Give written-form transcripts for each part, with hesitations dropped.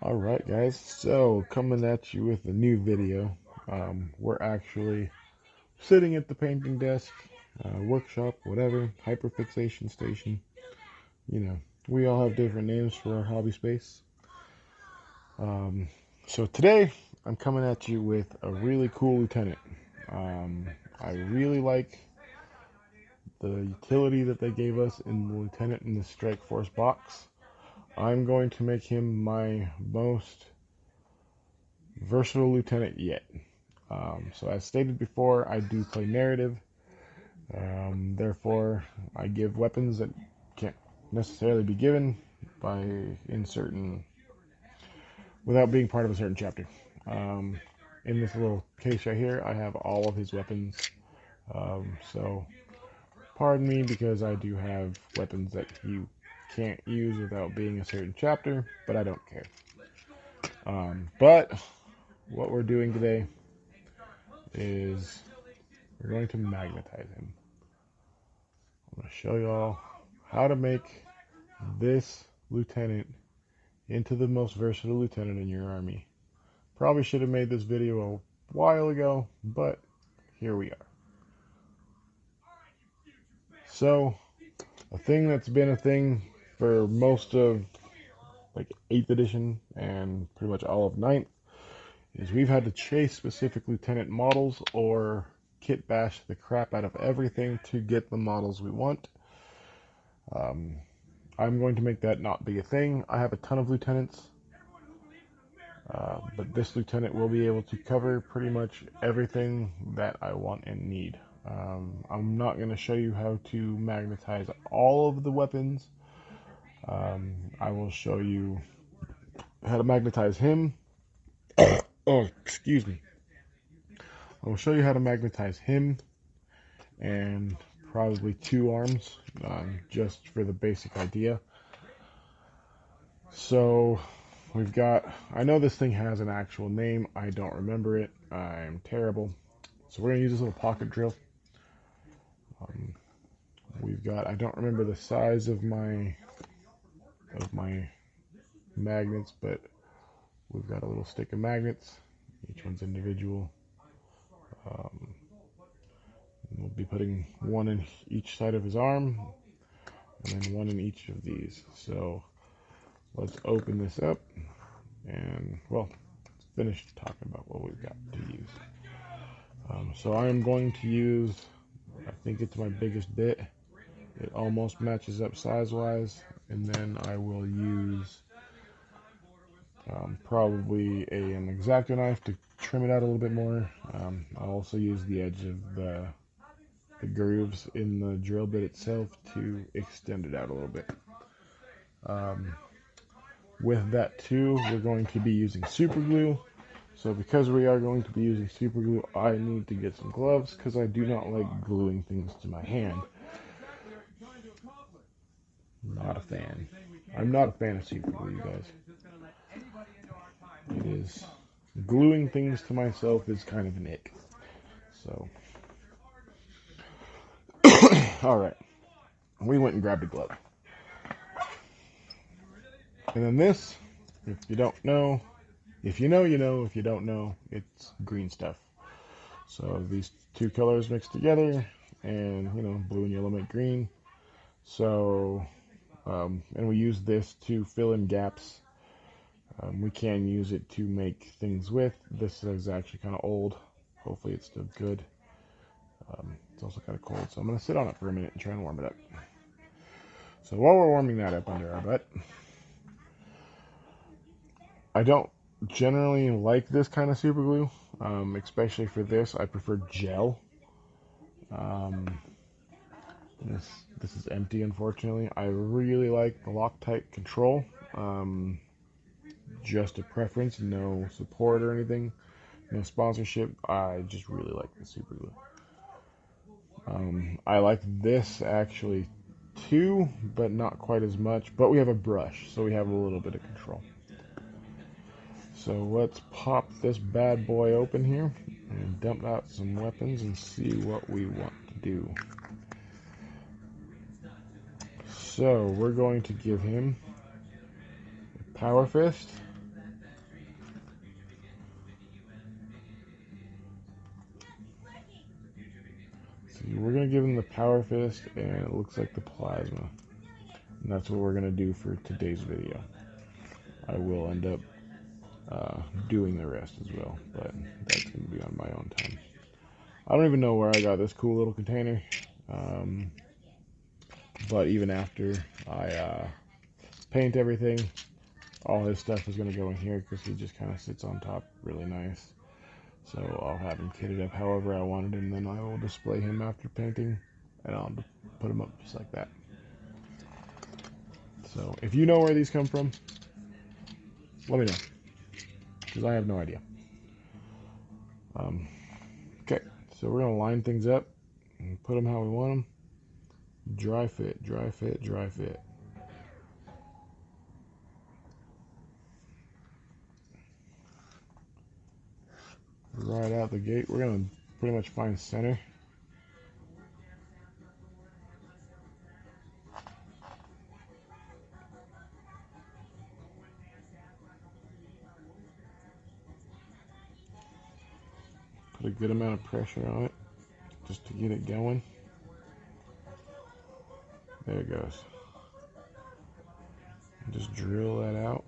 Alright guys, so coming at you with a new video. We're actually sitting at the painting desk, workshop, whatever, hyperfixation station. You know, we all have different names for our hobby space. Um, so today I'm coming at you with a really cool lieutenant. I really like the utility that they gave us in the lieutenant in the Strike Force box. I'm going to make him my most versatile lieutenant yet. So as stated before, I do play narrative. Therefore, I give weapons that can't necessarily be given without being part of a certain chapter. Um, in this little case right here, I have all of his weapons. So pardon me because I do have weapons that you can't use without being a certain chapter, but I don't care. But what we're doing today is we're going to magnetize him. I'm going to show y'all how to make this lieutenant into the most versatile lieutenant in your army. Probably should have made this video a while ago, but here we are. So, a thing that's been a thing for most of like 8th edition and pretty much all of 9th is we've had to chase specific lieutenant models or kit bash the crap out of everything to get the models we want. I'm going to make that not be a thing. I have a ton of lieutenants, but this lieutenant will be able to cover pretty much everything that I want and need. I'm not going to show you how to magnetize all of the weapons. I will show you how to magnetize him. Oh, excuse me. I will show you how to magnetize him and probably 2 arms, just for the basic idea. So we've got, I know this thing has an actual name, I don't remember it, I'm terrible. So we're going to use this little pocket drill. We've got, I don't remember the size of my magnets, but we've got a little stick of magnets. Each one's individual. We'll be putting one in each side of his arm, and then one in each of these. So let's open this up, and well, let's finish talking about what we've got to use. So I am going to use, I think it's my biggest bit. It almost matches up size-wise, and then I will use probably an X-Acto knife to trim it out a little bit more. I'll also use the edge of the grooves in the drill bit itself to extend it out a little bit. With that too, we're going to be using super glue. So because we are going to be using super glue, I need to get some gloves because I do not like gluing things to my hand. Not a fan. I'm not a fan of super glue, you guys. It is, gluing things to myself is kind of an ick. So, alright. We went and grabbed a glove. And then this, if you don't know, if you know, you know. If you don't know, it's green stuff. So these 2 colors mixed together, and blue and yellow make green. So, and we use this to fill in gaps. We can use it to make things with. This is actually kind of old. Hopefully it's still good. It's also kind of cold, so I'm going to sit on it for a minute and try and warm it up. So while we're warming that up under our butt, I don't generally like this kind of super glue, especially for this. I prefer gel. This is empty, unfortunately. I really like the Loctite Control. Just a preference, no support or anything, no sponsorship. I just really like the super glue. I like this actually too, but not quite as much. But we have a brush, so we have a little bit of control. So let's pop this bad boy open here and dump out some weapons and see what we want to do. So we're going to give him a power fist, see, we're going to give him the power fist, and it looks like the plasma. And that's what we're going to do for today's video. I will end up doing the rest as well, but that's going to be on my own time. I don't even know where I got this cool little container, but even after I paint everything, all his stuff is going to go in here because he just kind of sits on top really nice. So I'll have him kitted up however I wanted, and then I will display him after painting, and I'll put him up just like that. So if you know where these come from, let me know, because I have no idea. Okay, so we're going to line things up and put them how we want them. Dry fit, dry fit, dry fit. Right out the gate, we're going to pretty much find center. Put a good amount of pressure on it just to get it going. There it goes. And just drill that out.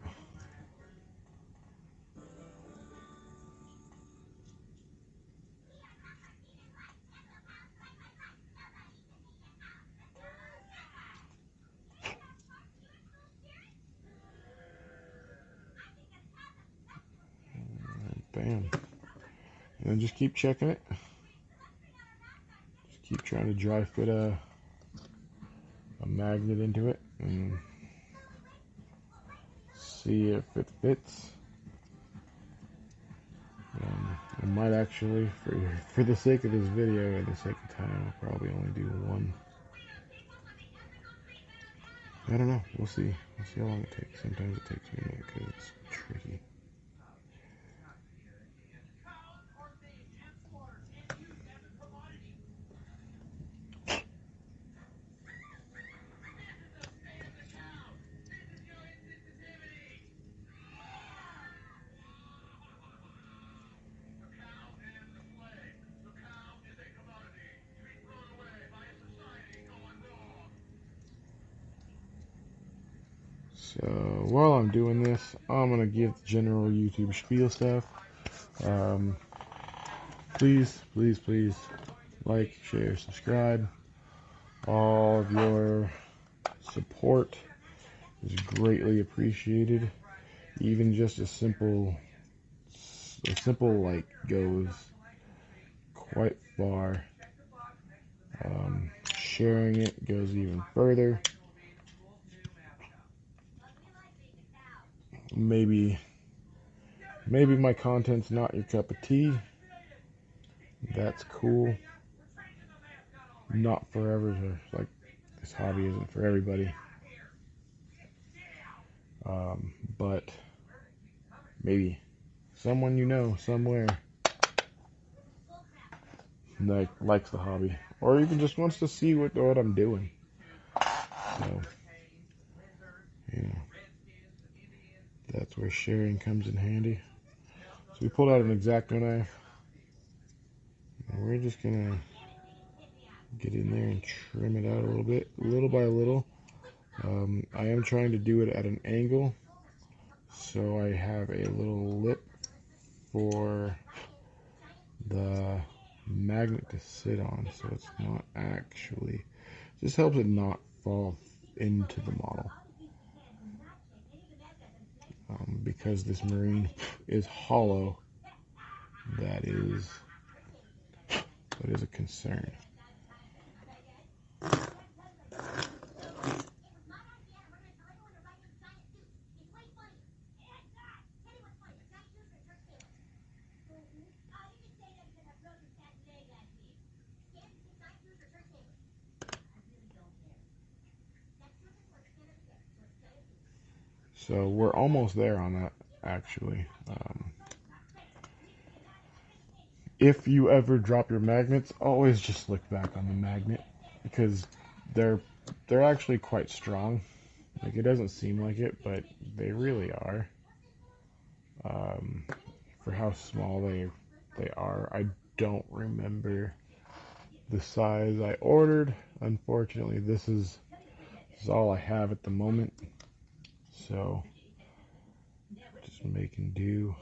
And bam. And then just keep checking it. Just keep trying to dry fit a magnet into it and see if it fits. I might actually, for the sake of this video and the sake of time, I'll probably only do one. I don't know. We'll see. We'll see how long it takes. Sometimes it takes me a minute because it's tricky. So while I'm doing this, I'm going to give the general YouTube spiel stuff. Please, please, please like, share, subscribe. All of your support is greatly appreciated. Even just a simple like goes quite far. Sharing it goes even further. Maybe my content's not your cup of tea. That's cool. Not forever. Like, this hobby isn't for everybody. But maybe someone you know somewhere likes the hobby, or even just wants to see what I'm doing. So, that's where sharing comes in handy. So we pulled out an X-Acto knife, and we're just gonna get in there and trim it out a little bit, little by little. I am trying to do it at an angle, so I have a little lip for the magnet to sit on, so it's not actually, just helps it not fall into the model. Because this marine is hollow, that is a concern. So we're almost there on that, actually. If you ever drop your magnets, always just look back on the magnet, because they're actually quite strong. Like, it doesn't seem like it, but they really are. For how small they are. I don't remember the size I ordered. Unfortunately, this is all I have at the moment. So just making do.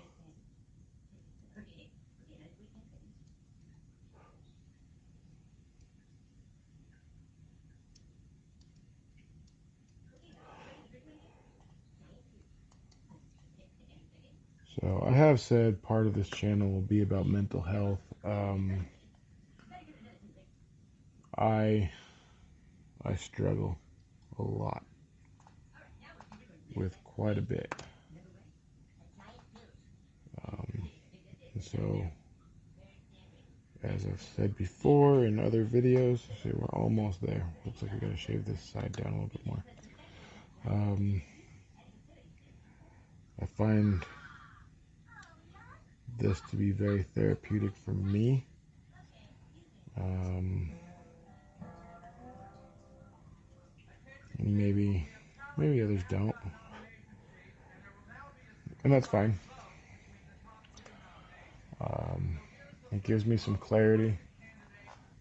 So I have said part of this channel will be about mental health. I struggle a lot with quite a bit. And so, as I've said before in other videos, see, we're almost there. Looks like we gotta shave this side down a little bit more. I find this to be very therapeutic for me. Maybe others don't, and that's fine. It gives me some clarity.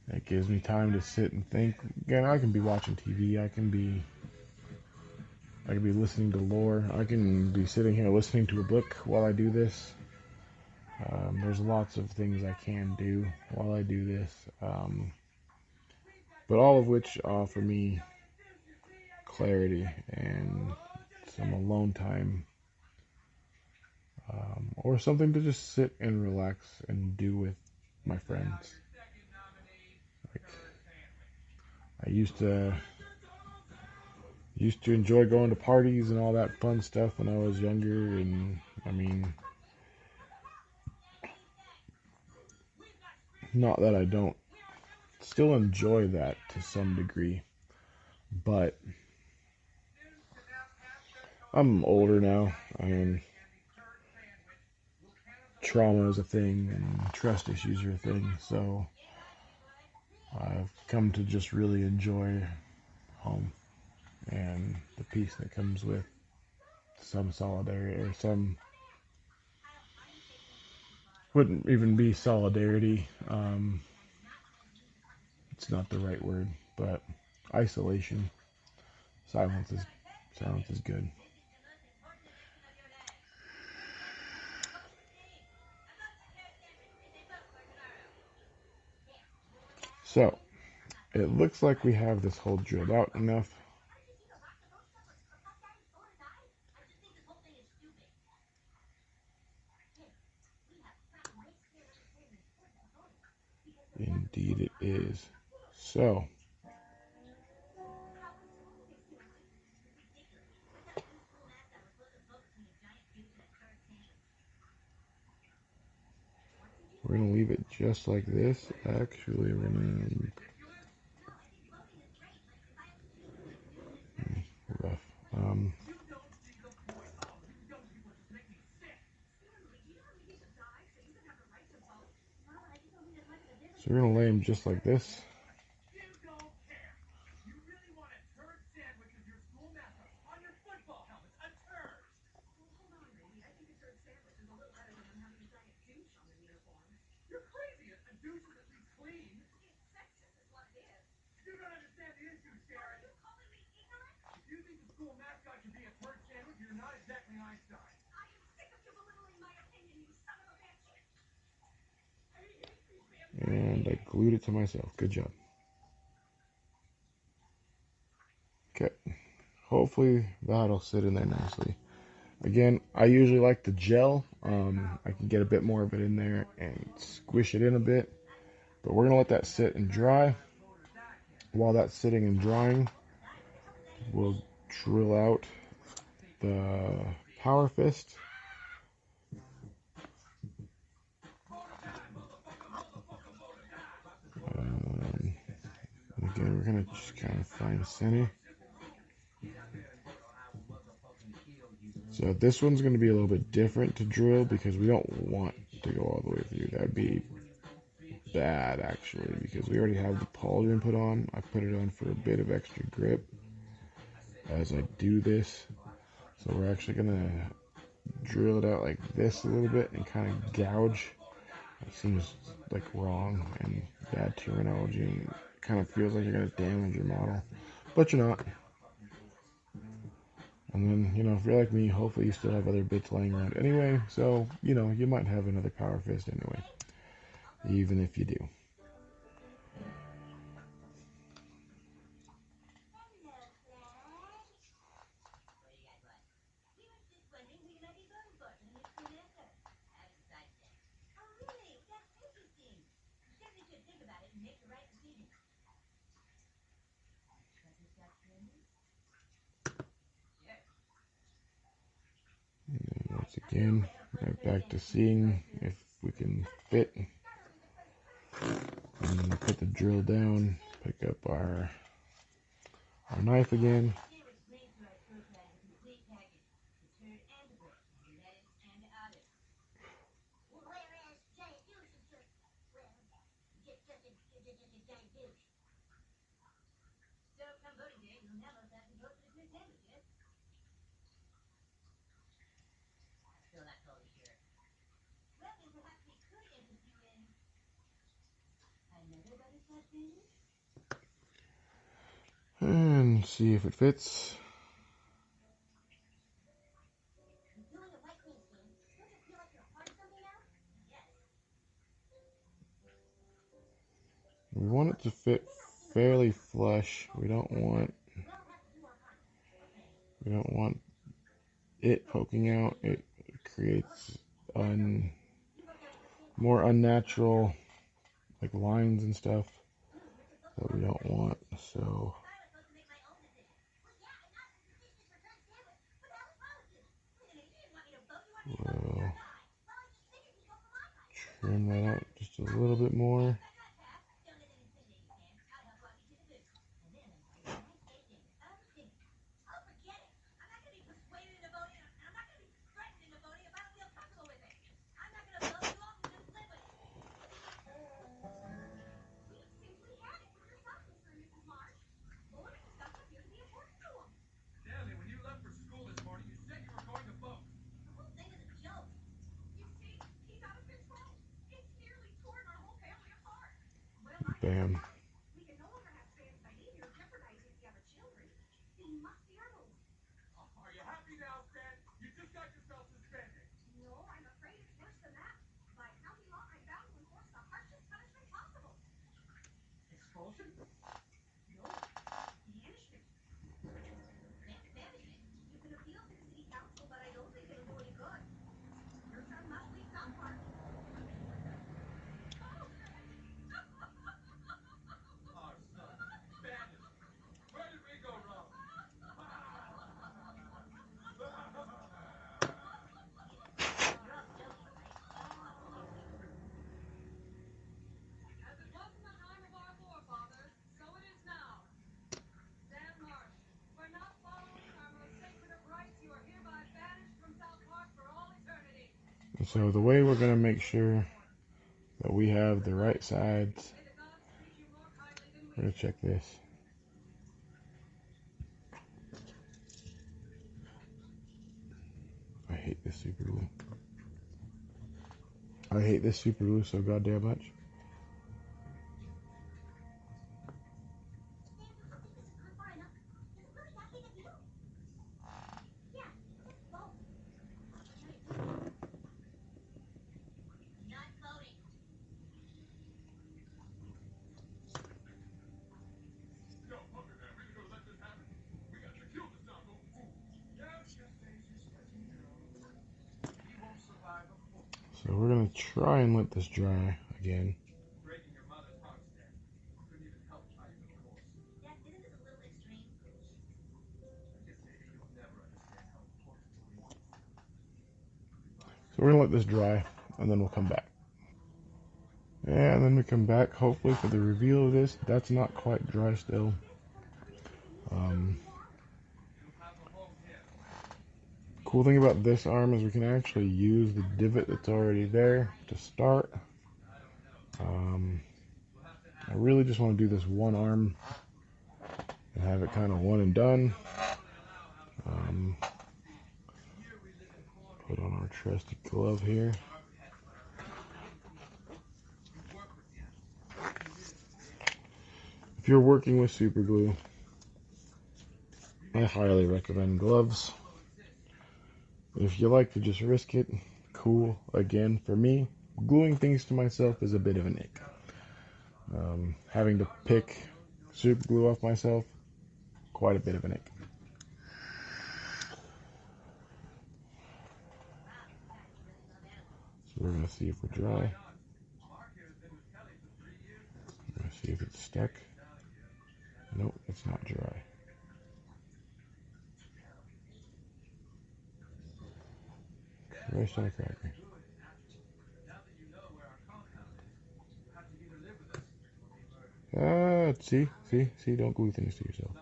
It gives me time to sit and think. Again, I can be watching TV. I can be listening to lore. I can be sitting here listening to a book while I do this. There's lots of things I can do while I do this, but all of which offer me clarity and some alone time, or something to just sit and relax and do with my friends. Like, I used to enjoy going to parties and all that fun stuff when I was younger, and I mean, not that I don't still enjoy that to some degree, but I'm older now. I mean, trauma is a thing and trust issues are a thing, so I've come to just really enjoy home and the peace that comes with some solidarity, or some wouldn't even be solidarity. It's not the right word, but isolation. Silence is good. So it looks like we have this hole drilled out enough. Indeed it is. So we're going to leave it just like this. Actually, we're going to rough. So we're going to lay them just like this. And I glued it to myself. Good job. Okay. Hopefully that'll sit in there nicely. Again, I usually like the gel. I can get a bit more of it in there and squish it in a bit. But we're going to let that sit and dry. While that's sitting and drying, we'll drill out the power fist. Again, we're going to just kind of find center. So this one's going to be a little bit different to drill because we don't want to go all the way through. That'd be bad, actually, because we already have the pauldron put on. I put it on for a bit of extra grip as I do this. So we're actually going to drill it out like this a little bit and kind of gouge It seems like wrong and bad terminology, and it kind of feels like you're going to damage your model, but you're not. And then, if you're like me, hopefully you still have other bits laying around anyway, so, you might have another power fist anyway, even if you do. And once again, right back to seeing if we can fit. And put the drill down, pick up our knife again. And see if it fits. We want it to fit fairly flush. We don't want it poking out. It creates more unnatural like lines and stuff that we don't want. So we'll trim that out just a little bit more. Bam. And so the way we're going to make sure that we have the right sides, we're going to check this. I hate this super glue. I hate this super glue so goddamn much. So we're going to try and let this dry again. So we're going to let this dry and then we'll come back. And then we come back hopefully for the reveal of this. That's not quite dry still. Cool thing about this arm is we can actually use the divot that's already there to start. I really just want to do this one arm and have it kind of one and done. Put on our trusty glove here. If you're working with super glue, I highly recommend gloves. If you like to just risk it, cool. Again, for me, gluing things to myself is a bit of an ick. Having to pick super glue off myself, quite a bit of an ick. So we're going to see if we're dry. We're going to see if it's stuck. Nope, it's not dry. Rice on a cracker. See, don't glue things to yourself.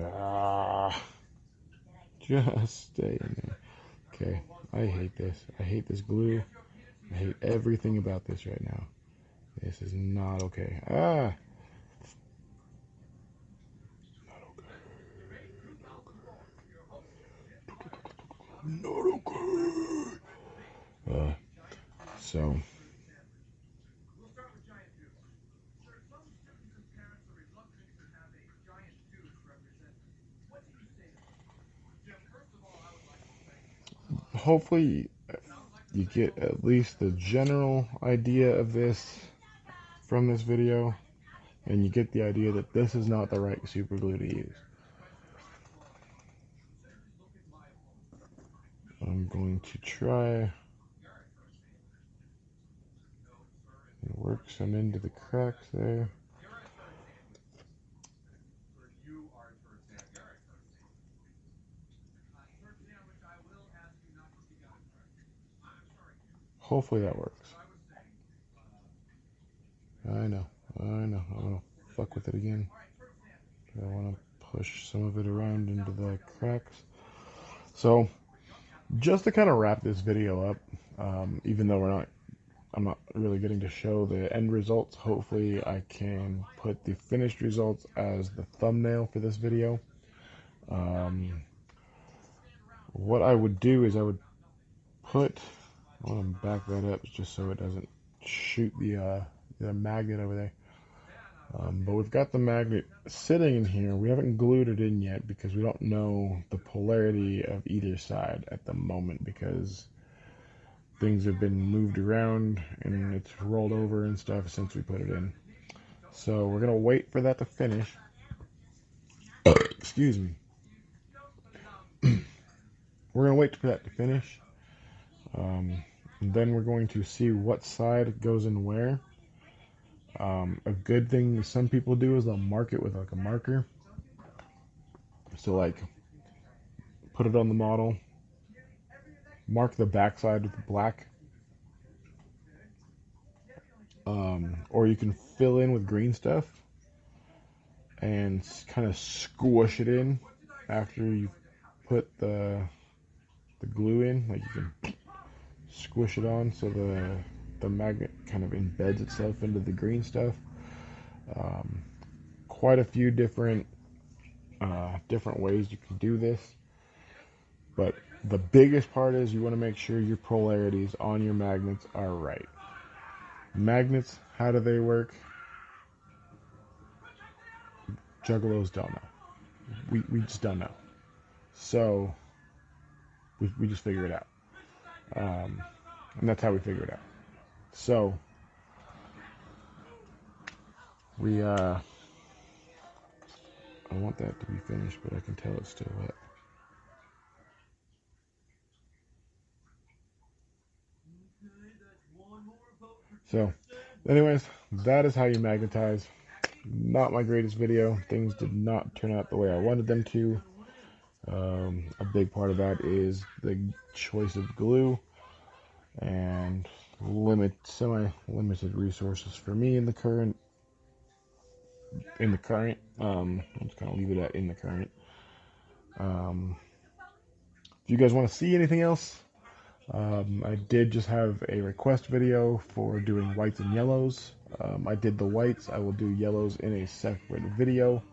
Ah, just stay in there. Okay, I hate this. I hate this glue. I hate everything about this right now. This is not okay. Ah, not okay. So hopefully you get at least the general idea of this from this video, and you get the idea that this is not the right super glue to use. I'm going to try and work some into the cracks there. Hopefully that works. I know. I'm gonna fuck with it again. I want to push some of it around into the cracks. So, just to kind of wrap this video up, even though I'm not really getting to show the end results. Hopefully I can put the finished results as the thumbnail for this video. What I would do is I would put, I want to back that up just so it doesn't shoot the magnet over there. But we've got the magnet sitting in here. We haven't glued it in yet because we don't know the polarity of either side at the moment, because things have been moved around and it's rolled over and stuff since we put it in. So we're going to wait for that to finish. Excuse me. We're going to wait for that to finish. And then we're going to see what side goes in where. A good thing some people do is they'll mark it with like a marker. So like put it on the model, mark the backside with black. Or you can fill in with green stuff and kind of squish it in after you put the glue in. Like you can squish it on so the magnet kind of embeds itself into the green stuff. Quite a few different ways you can do this, but the biggest part is you want to make sure your polarities on your magnets are right. Magnets, how do they work? Juggalos don't know. We just don't know. So we just figure it out. And that's how we figure it out. So we I want that to be finished, but I can tell it's still wet. So anyways, that is how you magnetize. Not my greatest video. Things did not turn out the way I wanted them to. A big part of that is the choice of glue and semi-limited resources for me in the current in the current. I'll just kind of leave it at in the current. If you guys want to see anything else, I did just have a request video for doing whites and yellows. I did the whites. I will do yellows in a separate video.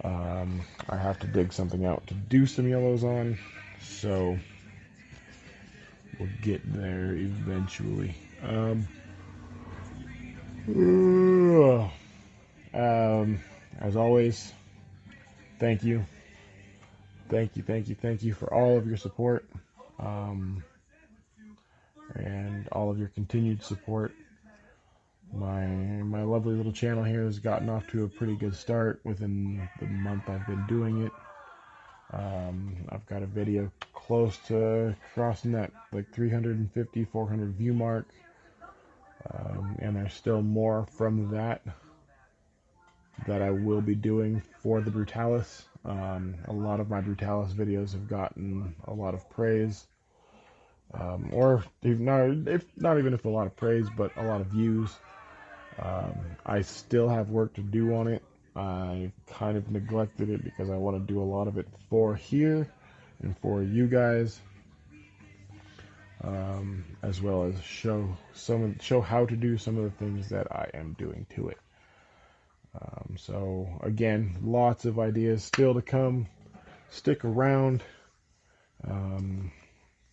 I have to dig something out to do some yellows on, so we'll get there eventually. As always, thank you. Thank you for all of your support, and all of your continued support. My lovely little channel here has gotten off to a pretty good start within the month I've been doing it. I've got a video close to crossing that like 350, 400 view mark, and there's still more from that I will be doing for the brutalis. A lot of my brutalis videos have gotten a lot of praise, or if not even if a lot of praise, but a lot of views. I still have work to do on it. I kind of neglected it because I want to do a lot of it for here and for you guys, as well as show how to do some of the things that I am doing to it. So again, lots of ideas still to come. Stick around.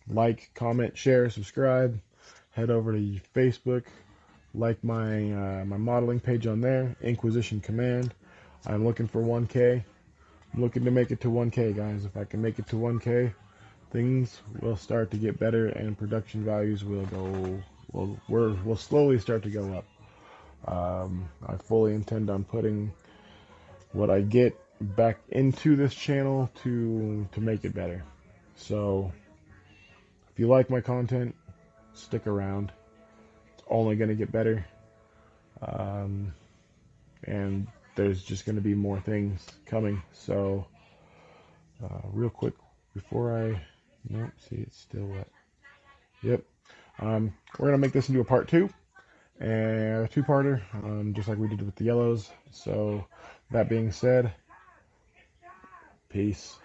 Like, comment, share, subscribe. Head over to Facebook. Like my modeling page on there, Inquisition Command. I'm looking for 1K. I'm looking to make it to 1K, guys. If I can make it to 1K, things will start to get better, and production values will slowly start to go up. I fully intend on putting what I get back into this channel to make it better. So if you like my content, stick around. It's only going to get better. And there's just going to be more things coming. So real quick before nope, see, it's still wet. Yep. We're going to make this into a part 2, and a two-parter, just like we did with the yellows. So that being said, peace.